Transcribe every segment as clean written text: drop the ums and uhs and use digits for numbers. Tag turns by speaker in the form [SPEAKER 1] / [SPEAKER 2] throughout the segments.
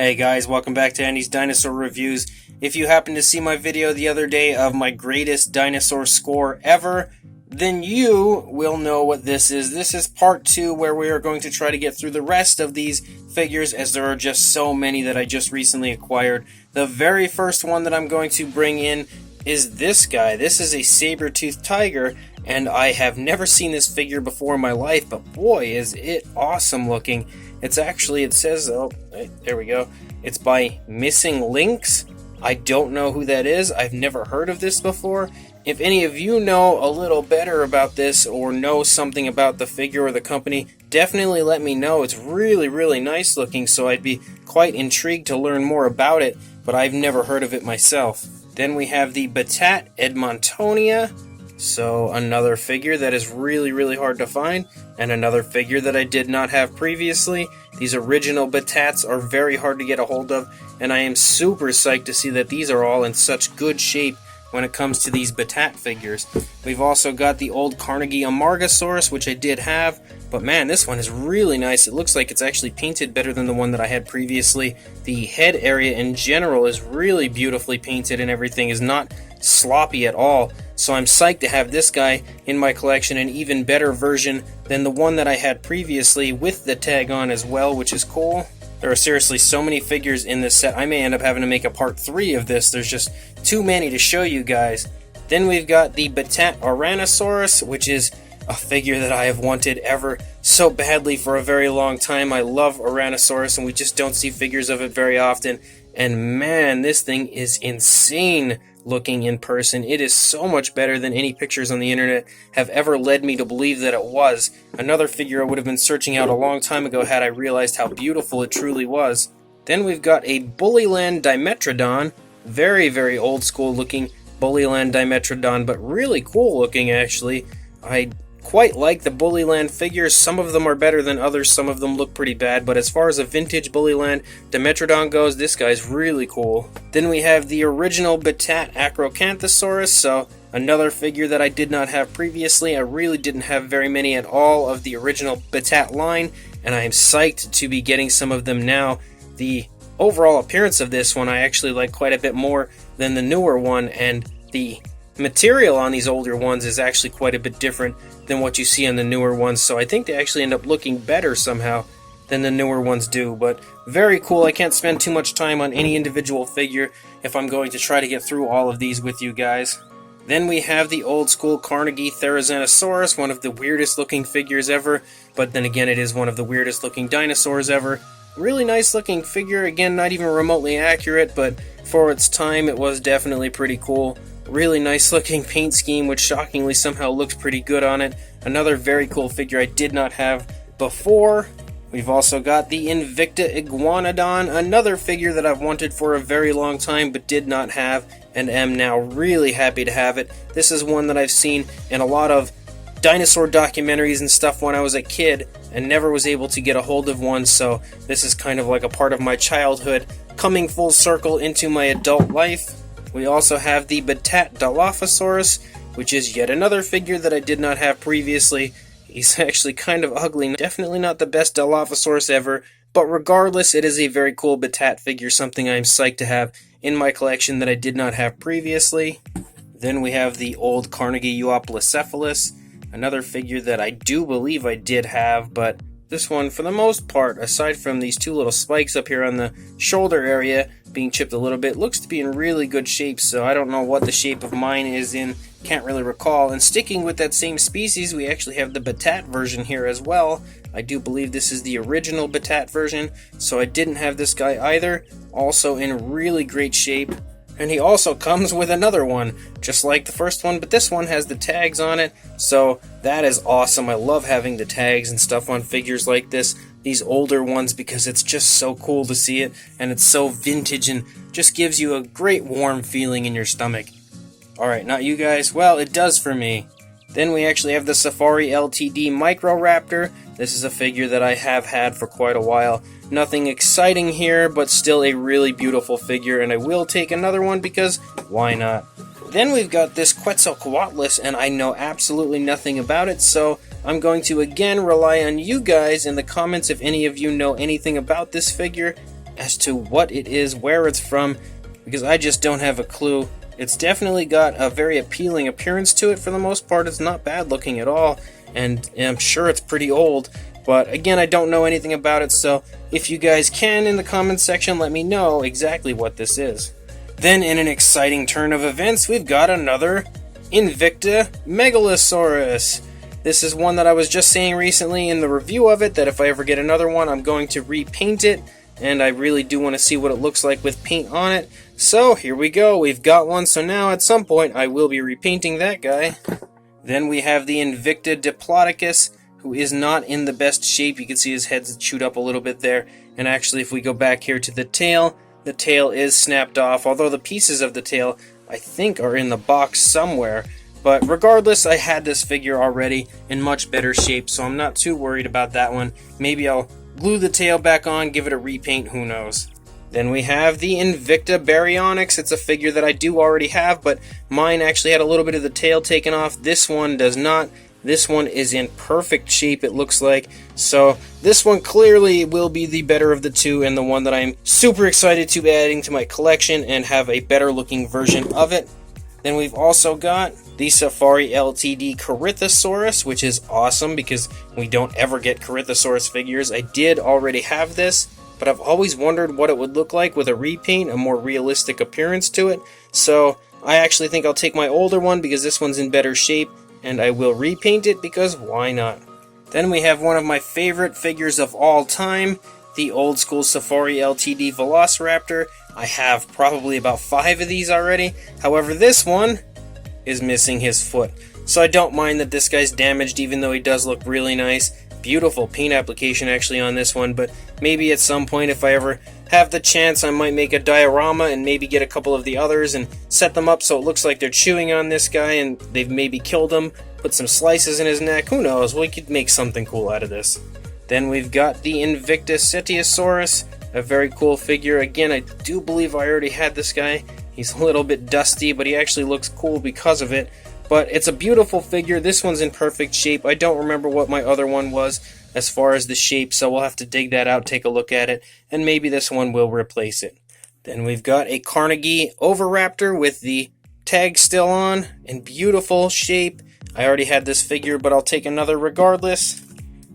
[SPEAKER 1] Hey guys, welcome back to Andy's Dinosaur Reviews. If you happened to see my video the other day of my greatest dinosaur score ever, then you will know what this is. This is part 2 where we are going to try to get through the rest of these figures, as there are just so many that I just recently acquired. The very first one that I'm going to bring in is this guy. This is a Saber-Toothed Tiger, and I have never seen this figure before in my life, but boy is it awesome looking. It's actually, it says, oh, there we go. It's by Missing Links. I don't know who that is. I've never heard of this before. If any of you know a little better about this or know something about the figure or the company, definitely let me know. It's really, really nice looking, so I'd be quite intrigued to learn more about it, but I've never heard of it myself. Then we have the Battat Edmontonia. So another figure that is really, really hard to find, and another figure that I did not have previously. These original Battats are very hard to get a hold of, and I am super psyched to see that these are all in such good shape when it comes to these Battat figures. We've also got the old Carnegie Amargasaurus, which I did have, but man, this one is really nice. It looks like it's actually painted better than the one that I had previously. The head area in general is really beautifully painted, and everything is not sloppy at all. So I'm psyched to have this guy in my collection, an even better version than the one that I had previously with the tag on as well, which is cool. There are seriously so many figures in this set, I may end up having to make a part 3 of this. There's just too many to show you guys. Then we've got the Battat Tyrannosaurus, which is a figure that I have wanted ever so badly for a very long time. I love Tyrannosaurus, and we just don't see figures of it very often. And man, this thing is insane looking in person. It is so much better than any pictures on the internet have ever led me to believe that it was. Another figure I would have been searching out a long time ago had I realized how beautiful it truly was. Then we've got a Bullyland Dimetrodon. Very, very old school looking Bullyland Dimetrodon, but really cool looking actually. I quite like the Bullyland figures. Some of them are better than others, some of them look pretty bad, but as far as a vintage Bullyland Dimetrodon goes, this guy's really cool. Then we have the original Battat Acrocanthosaurus, so another figure that I did not have previously. I really didn't have very many at all of the original Battat line, and I am psyched to be getting some of them now. The overall appearance of this one I actually like quite a bit more than the newer one, and the material on these older ones is actually quite a bit different than what you see on the newer ones, so I think they actually end up looking better somehow than the newer ones do, but very cool. I can't spend too much time on any individual figure if I'm going to try to get through all of these with you guys. Then we have the old school Carnegie Therizinosaurus, one of the weirdest looking figures ever, but then again it is one of the weirdest looking dinosaurs ever. Really nice looking figure, again not even remotely accurate, but for its time it was definitely pretty cool. Really nice looking paint scheme, which shockingly somehow looks pretty good on it. Another very cool figure I did not have before. We've also got the Invicta Iguanodon, another figure that I've wanted for a very long time but did not have, and am now really happy to have it. This is one that I've seen in a lot of dinosaur documentaries and stuff when I was a kid and never was able to get a hold of one, so this is kind of like a part of my childhood coming full circle into my adult life. We also have the Battat Dilophosaurus, which is yet another figure that I did not have previously. He's actually kind of ugly, definitely not the best Dilophosaurus ever, but regardless, it is a very cool Battat figure, something I'm psyched to have in my collection that I did not have previously. Then we have the old Carnegie Oviraptor, another figure that I do believe I did have, but this one, for the most part, aside from these two little spikes up here on the shoulder area being chipped a little bit, looks to be in really good shape, so I don't know what the shape of mine is in, can't really recall. And sticking with that same species, we actually have the Battat version here as well. I do believe this is the original Battat version, so I didn't have this guy either. Also in really great shape. And he also comes with another one, just like the first one, but this one has the tags on it, so that is awesome. I love having the tags and stuff on figures like this, these older ones, because it's just so cool to see it, and it's so vintage and just gives you a great warm feeling in your stomach. Alright, not you guys? Well, it does for me. Then we actually have the Safari Ltd Microraptor. This is a figure that I have had for quite a while. Nothing exciting here, but still a really beautiful figure, and I will take another one because why not? Then we've got this Quetzalcoatl, and I know absolutely nothing about it, so I'm going to again rely on you guys in the comments if any of you know anything about this figure, as to what it is, where it's from, because I just don't have a clue. It's definitely got a very appealing appearance to it. For the most part, it's not bad looking at all, and I'm sure it's pretty old. But again, I don't know anything about it, so if you guys can, in the comments section, let me know exactly what this is. Then, in an exciting turn of events, we've got another Invicta Megalosaurus. This is one that I was just saying recently in the review of it, that if I ever get another one, I'm going to repaint it, and I really do want to see what it looks like with paint on it. So, here we go, we've got one, so now at some point I will be repainting that guy. Then we have the Invicta Diplodocus, who is not in the best shape. You can see his head's chewed up a little bit there, and actually if we go back here to the tail is snapped off, although the pieces of the tail I think are in the box somewhere. But regardless, I had this figure already in much better shape, so I'm not too worried about that one. Maybe I'll glue the tail back on, give it a repaint, who knows. Then we have the Invicta Baryonyx. It's a figure that I do already have, but mine actually had a little bit of the tail taken off. This one does not. This one is in perfect shape, it looks like. So this one clearly will be the better of the two, and the one that I'm super excited to be adding to my collection and have a better looking version of it. Then we've also got the Safari Ltd Corythosaurus, which is awesome because we don't ever get Corythosaurus figures. I did already have this, but I've always wondered what it would look like with a repaint, a more realistic appearance to it. So I actually think I'll take my older one because this one's in better shape, and I will repaint it because why not? Then we have one of my favorite figures of all time, the old school Safari Ltd Velociraptor. I have probably about 5 of these already. However, this one is missing his foot. So I don't mind that this guy's damaged, even though he does look really nice. Beautiful paint application actually on this one, but maybe at some point if I ever have the chance I might make a diorama and maybe get a couple of the others and set them up so it looks like they're chewing on this guy and they've maybe killed him, put some slices in his neck, who knows, we could make something cool out of this. Then we've got the Invicta Stegosaurus, a very cool figure. Again, I do believe I already had this guy. He's a little bit dusty, but he actually looks cool because of it. But it's a beautiful figure. This one's in perfect shape. I don't remember what my other one was as far as the shape, so we'll have to dig that out, take a look at it, and maybe this one will replace it. Then we've got a Carnegie Oviraptor with the tag still on, in beautiful shape. I already had this figure, but I'll take another regardless.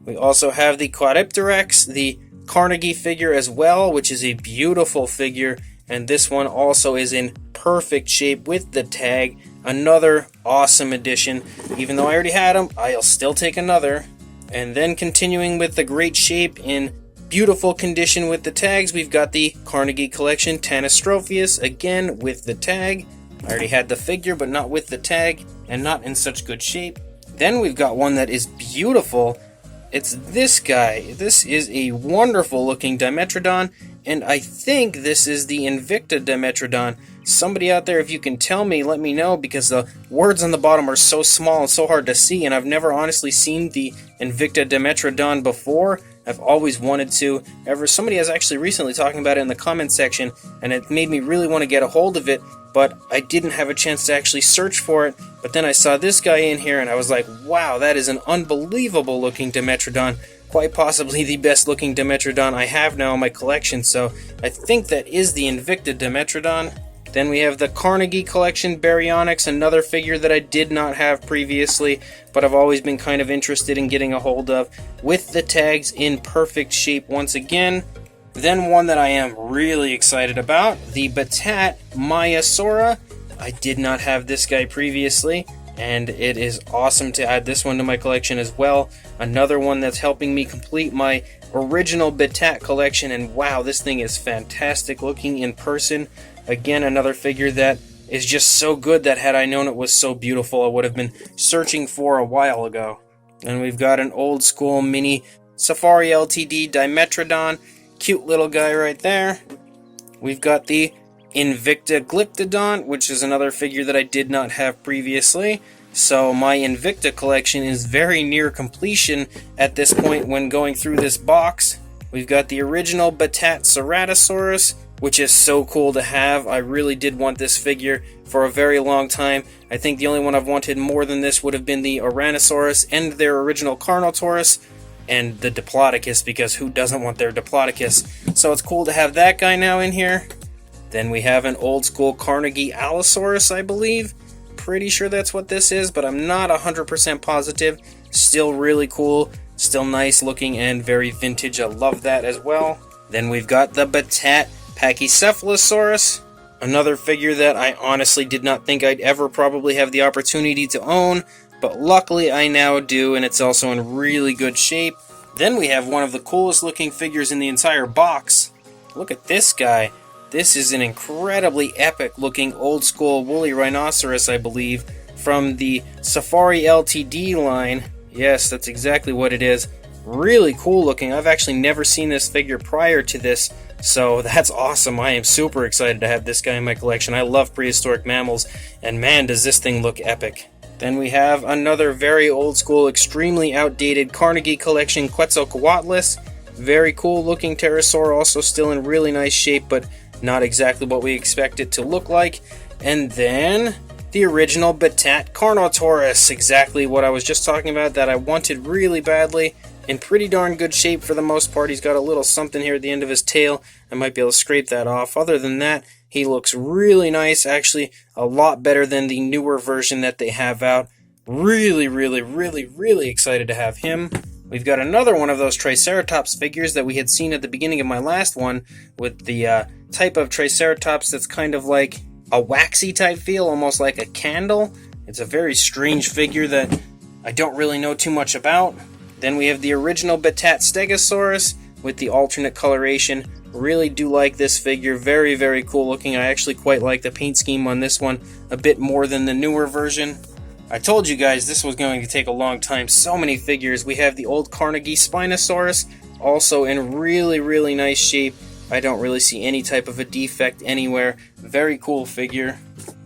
[SPEAKER 1] We also have the Quadripteryx, the Carnegie figure as well, which is a beautiful figure, and this one also is in perfect shape with the tag. Another awesome addition. Even though I already had him, I'll still take another. And then continuing with the great shape in beautiful condition with the tags, we've got the Carnegie Collection Tanistropheus, again with the tag. I already had the figure, but not with the tag, and not in such good shape. Then we've got one that is beautiful. It's this guy. This is a wonderful looking Dimetrodon, and I think this is the Invicta Dimetrodon. Somebody out there, if you can tell me, let me know, because the words on the bottom are so small and so hard to see, and I've never honestly seen the Invicta Dimetrodon before. I've always wanted to. However, somebody has actually recently talking about it in the comment section, and it made me really want to get a hold of it, but I didn't have a chance to actually search for it. But then I saw this guy in here, and I was like, wow, that is an unbelievable looking Dimetrodon. Quite possibly the best looking Dimetrodon I have now in my collection, so I think that is the Invicta Dimetrodon. Then we have the Carnegie Collection Baryonyx, another figure that I did not have previously, but I've always been kind of interested in getting a hold of, with the tags in perfect shape once again. Then one that I am really excited about, the Battat Maiasaura. I did not have this guy previously, and it is awesome to add this one to my collection as well. Another one that's helping me complete my original Battat collection, and wow, this thing is fantastic looking in person. Again, another figure that is just so good that had I known it was so beautiful, I would have been searching for a while ago. And we've got an old school mini Safari Ltd Dimetrodon. Cute little guy right there. We've got the Invicta Glyptodont, which is another figure that I did not have previously. So my Invicta collection is very near completion at this point when going through this box. We've got the original Battat Ceratosaurus, which is so cool to have. I really did want this figure for a very long time. I think the only one I've wanted more than this would have been the Ouranosaurus and their original Carnotaurus. and the Diplodocus, because who doesn't want their Diplodocus? So it's cool to have that guy now in here. Then we have an old school Carnegie Allosaurus, I believe. Pretty sure that's what this is, but I'm not 100% positive. Still really cool, still nice looking and very vintage. I love that as well. Then we've got the Battat Pachycephalosaurus, another figure that I honestly did not think I'd ever probably have the opportunity to own, but luckily I now do, and it's also in really good shape. Then we have one of the coolest looking figures in the entire box. Look at this guy. This is an incredibly epic looking old school woolly rhinoceros, I believe, from the Safari Ltd line. Yes, that's exactly what it is. Really cool looking. I've actually never seen this figure prior to this, so that's awesome. I am super excited to have this guy in my collection. I love prehistoric mammals, and man, does this thing look epic. Then we have another very old school, extremely outdated Carnegie collection Quetzalcoatl. Very cool looking pterosaur, also still in really nice shape, but not exactly what we expect it to look like. And then the original Battat Carnotaurus, exactly what I was just talking about, that I wanted really badly. In pretty darn good shape for the most part. He's got a little something here at the end of his tail. I might be able to scrape that off. Other than that, he looks really nice. Actually, a lot better than the newer version that they have out. Really excited to have him. We've got another one of those Triceratops figures that we had seen at the beginning of my last one, with the type of Triceratops that's kind of like a waxy type feel, almost like a candle. It's a very strange figure that I don't really know too much about. Then we have the original Battat Stegosaurus with the alternate coloration. Really do like this figure. Very cool looking. I actually quite like the paint scheme on this one a bit more than the newer version. I told you guys this was going to take a long time. So many figures. We have the old Carnegie Spinosaurus, also in really nice shape. I don't really see any type of a defect anywhere. Very cool figure.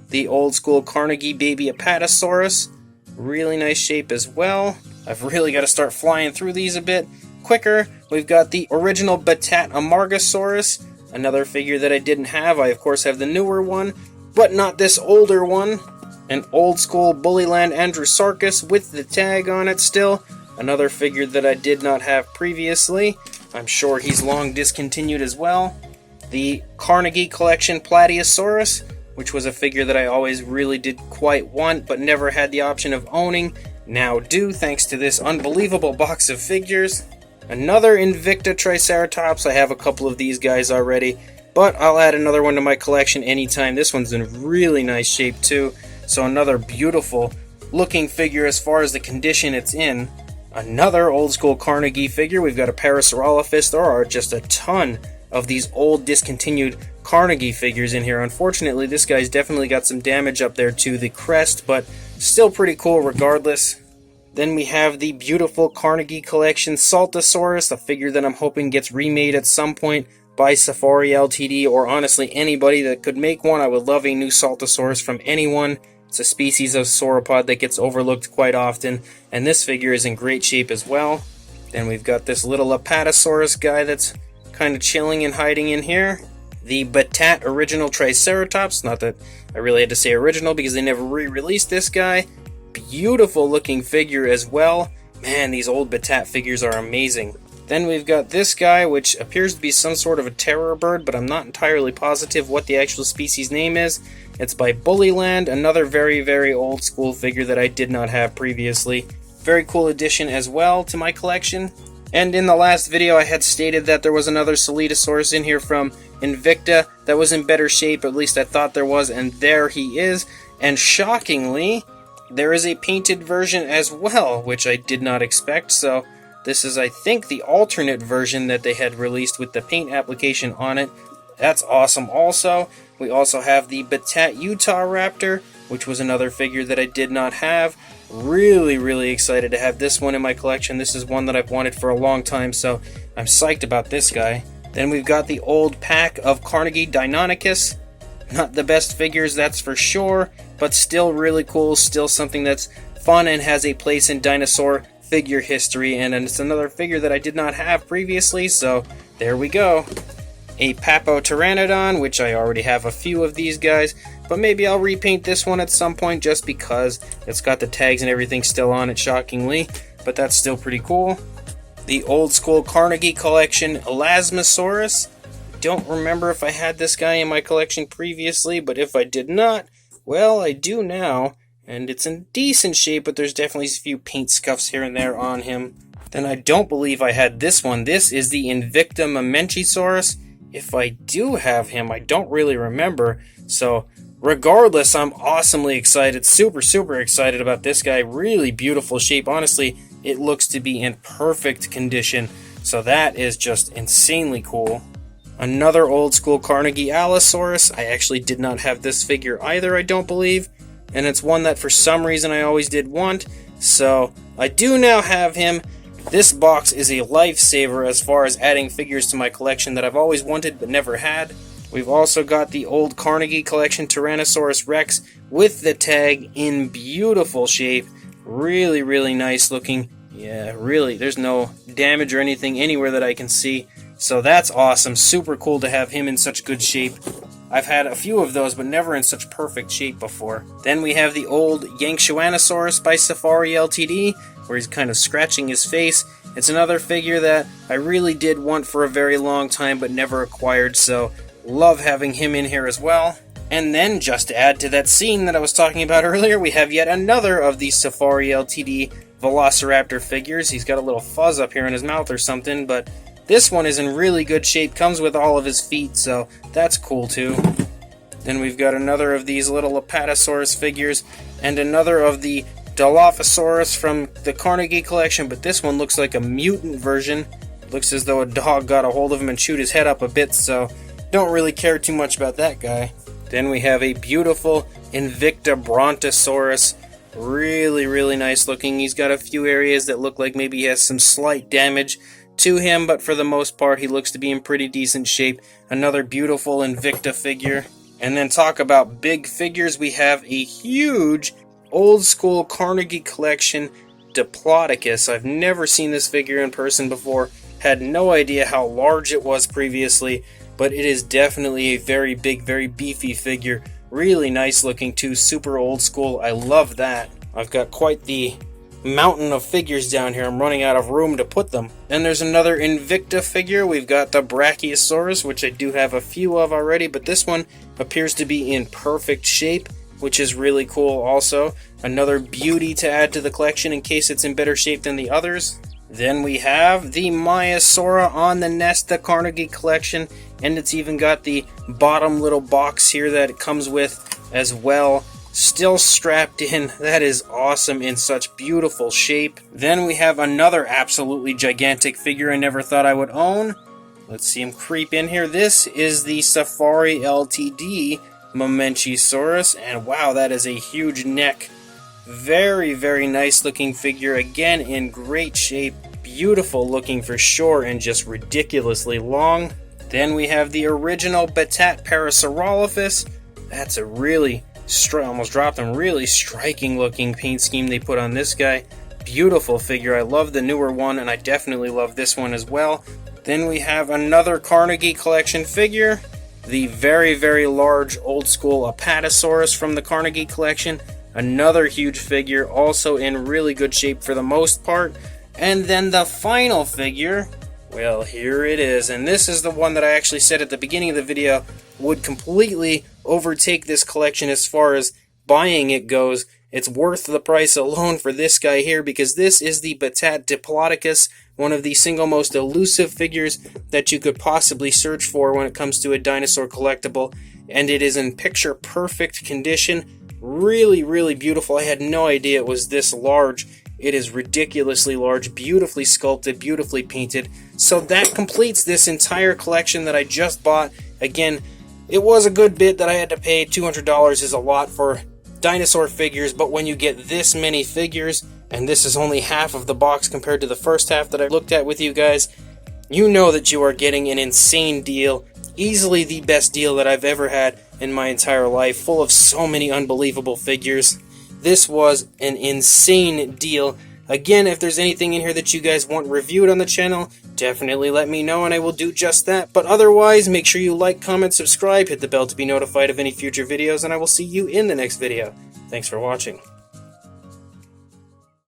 [SPEAKER 1] The old school Carnegie Baby Apatosaurus, really nice shape as well. I've really got to start flying through these a bit quicker. We've got the original Ltd Amargasaurus, another figure that I didn't have. I of course have the newer one, but not this older one. An old school Bullyland Andrewsarchus with the tag on it still. Another figure that I did not have previously. I'm sure he's long discontinued as well. The Carnegie Collection Plateosaurus, which was a figure that I always really did quite want, but never had the option of owning. Now do, thanks to this unbelievable box of figures. Another Invicta Triceratops. I have a couple of these guys already, but I'll add another one to my collection anytime. This one's in really nice shape too. So another beautiful looking figure as far as the condition it's in. Another old school Carnegie figure. We've got a Parasaurolophus. There are just a ton of these old discontinued Carnegie figures in here. Unfortunately, this guy's definitely got some damage up there to the crest, but still pretty cool regardless. Then we have the beautiful Carnegie Collection Saltosaurus, a figure that I'm hoping gets remade at some point by Safari Ltd, or honestly anybody that could make one. I would love a new Saltosaurus from anyone. It's a species of sauropod that gets overlooked quite often, and this figure is in great shape as well. Then we've got this little Apatosaurus guy that's kind of chilling and hiding in here. The Battat Original Triceratops, not that I really had to say original because they never re-released this guy. Beautiful looking figure as well. Man, these old Battat figures are amazing. Then we've got this guy, which appears to be some sort of a terror bird, but I'm not entirely positive what the actual species name is. It's by Bullyland, another very old school figure that I did not have previously. Very cool addition as well to my collection. And in the last video I had stated that there was another Stegosaurus in here from Invicta that was in better shape, at least I thought there was, and there he is. And shockingly, there is a painted version as well, which I did not expect, so this is, I think, the alternate version that they had released with the paint application on it. That's awesome also. We also have the Battat Utahraptor, which was another figure that I did not have. Really excited to have this one in my collection. This is one that I've wanted for a long time, so I'm psyched about this guy. Then we've got the old pack of Carnegie Deinonychus. Not the best figures, that's for sure, but still really cool, still something that's fun and has a place in dinosaur figure history, and it's another figure that I did not have previously, so there we go. A Papo Pteranodon, which I already have a few of these guys, but maybe I'll repaint this one at some point just because it's got the tags and everything still on it, shockingly, but that's still pretty cool. the old school Carnegie collection Elasmosaurus. Don't remember if I had this guy in my collection previously, but if I did not, well, I do now. And it's in decent shape, but there's definitely a few paint scuffs here and there on him. Then I don't believe I had this one. This is the Invicta Megalosaurus. If I do have him, I don't really remember. So, regardless, I'm awesomely excited. Super excited about this guy. Really beautiful shape. Honestly, it looks to be in perfect condition. So that is just insanely cool. Another old school Carnegie Allosaurus. I actually did not have this figure either, I don't believe. And it's one that for some reason I always did want. So, I do now have him. This box is a lifesaver as far as adding figures to my collection that I've always wanted but never had. We've also got the old Carnegie collection Tyrannosaurus Rex with the tag in beautiful shape. Really nice looking. Yeah, really, there's no damage or anything anywhere that I can see. So that's awesome. Super cool to have him in such good shape. I've had a few of those, but never in such perfect shape before. Then we have the old Yankshuanosaurus by Safari Ltd, where he's kind of scratching his face. It's another figure that I really did want for a very long time, but never acquired, so love having him in here as well. And then, just to add to that scene that I was talking about earlier, we have yet another of these Safari Ltd Velociraptor figures. He's got a little fuzz up here in his mouth or something, but this one is in really good shape, comes with all of his feet, so that's cool too. Then we've got another of these little Apatosaurus figures, and another of the Dilophosaurus from the Carnegie collection, but this one looks like a mutant version. Looks as though a dog got a hold of him and chewed his head up a bit, so don't really care too much about that guy. Then we have a beautiful Invicta Brontosaurus. Really nice looking. He's got a few areas that look like maybe he has some slight damage to him, but for the most part he looks to be in pretty decent shape. Another beautiful Invicta figure. And then talk about big figures, we have a huge old school Carnegie collection Diplodocus. I've never seen this figure in person before, had no idea how large it was previously, but it is definitely a very big, very beefy figure. Really nice looking too, super old school. I love that. I've got quite the mountain of figures down here. I'm running out of room to put them. Then there's another Invicta figure. We've got the Brachiosaurus, which I do have a few of already, but this one appears to be in perfect shape, which is really cool also. Another beauty to add to the collection in case it's in better shape than the others. Then we have the Maiasaura on the Nest, the Carnegie collection, and it's even got the bottom little box here that it comes with as well. Still strapped in. That is awesome in such beautiful shape. Then we have another absolutely gigantic figure I never thought I would own. Let's see him creep in here. This is the Safari Ltd Mamenchisaurus, and wow, that is a huge neck. Very nice looking figure, again in great shape, beautiful looking for sure, and just ridiculously long. Then we have the original Battat Parasaurolophus. That's a really, almost dropped him, really striking looking paint scheme they put on this guy. Beautiful figure. I love the newer one, and I definitely love this one as well. Then we have another Carnegie collection figure, the very large old school Apatosaurus from the Carnegie collection. Another huge figure, also in really good shape for the most part. And then the final figure, well, here it is. And this is the one that I actually said at the beginning of the video would completely overtake this collection as far as buying it goes. It's worth the price alone for this guy here, because this is the Battat Diplodocus, one of the single most elusive figures that you could possibly search for when it comes to a dinosaur collectible. And it is in picture perfect condition. Really beautiful. I had no idea it was this large. It is ridiculously large, beautifully sculpted, beautifully painted. So that completes this entire collection that I just bought. Again, it was a good bit that I had to pay. $200 is a lot for dinosaur figures, but when you get this many figures, and this is only half of the box compared to the first half that I looked at with you guys, you know that you are getting an insane deal. Easily the best deal that I've ever had in my entire life, full of so many unbelievable figures. This was an insane deal. Again, if there's anything in here that you guys want reviewed on the channel, definitely let me know and I will do just that. But otherwise, make sure you like, comment, subscribe, hit the bell to be notified of any future videos, and I will see you in the next video. Thanks for watching.